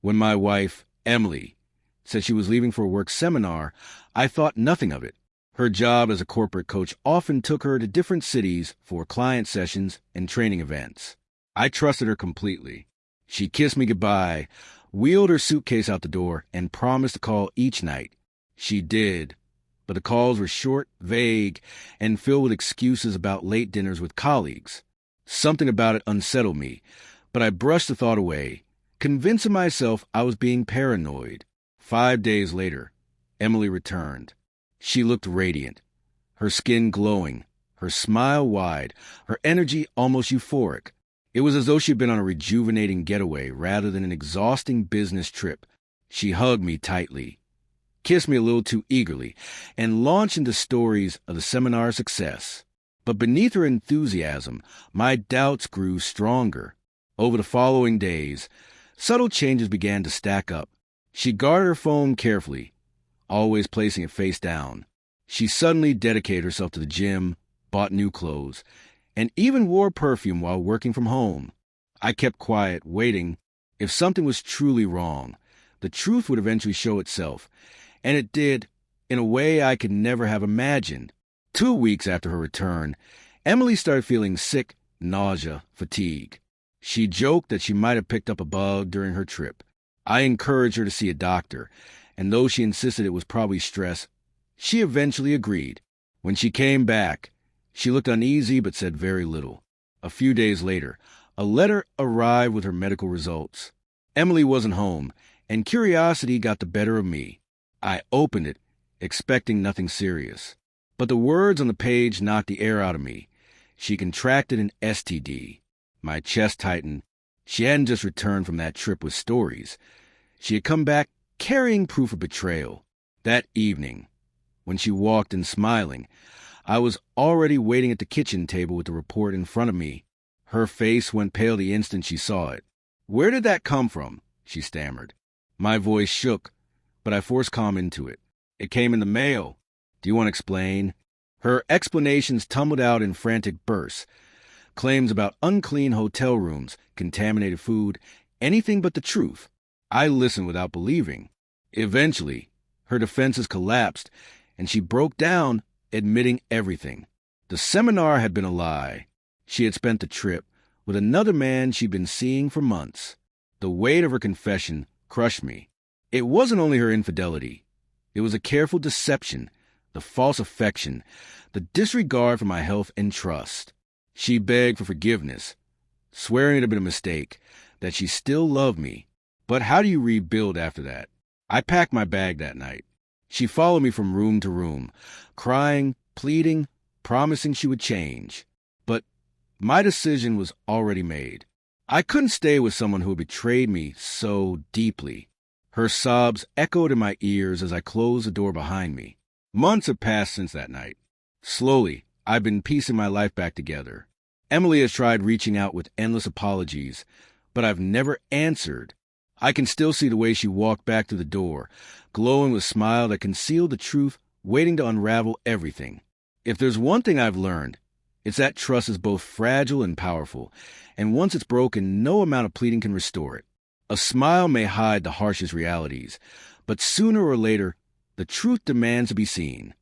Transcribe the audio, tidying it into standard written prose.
When my wife, Emily, said she was leaving for a work seminar, I thought nothing of it. Her job as a corporate coach often took her to different cities for client sessions and training events. I trusted her completely. She kissed me goodbye, wheeled her suitcase out the door, and promised to call each night. She did, but the calls were short, vague, and filled with excuses about late dinners with colleagues. Something about it unsettled me, but I brushed the thought away, convincing myself I was being paranoid. 5 days later, Emily returned. She looked radiant, her skin glowing, her smile wide, her energy almost euphoric. It was as though she'd been on a rejuvenating getaway rather than an exhausting business trip. She hugged me tightly, kissed me a little too eagerly, and launched into stories of the seminar's success. But beneath her enthusiasm, my doubts grew stronger. Over the following days, subtle changes began to stack up. She guarded her phone carefully, always placing it face down. She suddenly dedicated herself to the gym, bought new clothes, and even wore perfume while working from home. I kept quiet, waiting. If something was truly wrong, the truth would eventually show itself, and it did, in a way I could never have imagined. 2 weeks after her return, Emily started feeling sick, nausea, fatigue. She joked that she might have picked up a bug during her trip. I encouraged her to see a doctor, and though she insisted it was probably stress, she eventually agreed. When she came back, she looked uneasy but said very little. A few days later, a letter arrived with her medical results. Emily wasn't home, and curiosity got the better of me. I opened it, expecting nothing serious. But the words on the page knocked the air out of me. She contracted an STD. My chest tightened. She hadn't just returned from that trip with stories. She had come back carrying proof of betrayal. That evening, when she walked in smiling, I was already waiting at the kitchen table with the report in front of me. Her face went pale the instant she saw it. "Where did that come from?" she stammered. My voice shook, but I forced calm into it. "It came in the mail. Do you want to explain?" Her explanations tumbled out in frantic bursts. Claims about unclean hotel rooms, contaminated food, anything but the truth. I listened without believing. Eventually, her defenses collapsed, and she broke down, admitting everything. The seminar had been a lie. She had spent the trip with another man she'd been seeing for months. The weight of her confession crushed me. It wasn't only her infidelity. It was a careful deception, the false affection, the disregard for my health and trust. She begged for forgiveness, swearing it had been a mistake, that she still loved me. But how do you rebuild after that? I packed my bag that night. She followed me from room to room, crying, pleading, promising she would change. But my decision was already made. I couldn't stay with someone who had betrayed me so deeply. Her sobs echoed in my ears as I closed the door behind me. Months have passed since that night. Slowly, I've been piecing my life back together. Emily has tried reaching out with endless apologies, but I've never answered. I can still see the way she walked back to the door, glowing with a smile that concealed the truth, waiting to unravel everything. If there's one thing I've learned, it's that trust is both fragile and powerful, and once it's broken, no amount of pleading can restore it. A smile may hide the harshest realities, but sooner or later, the truth demands to be seen.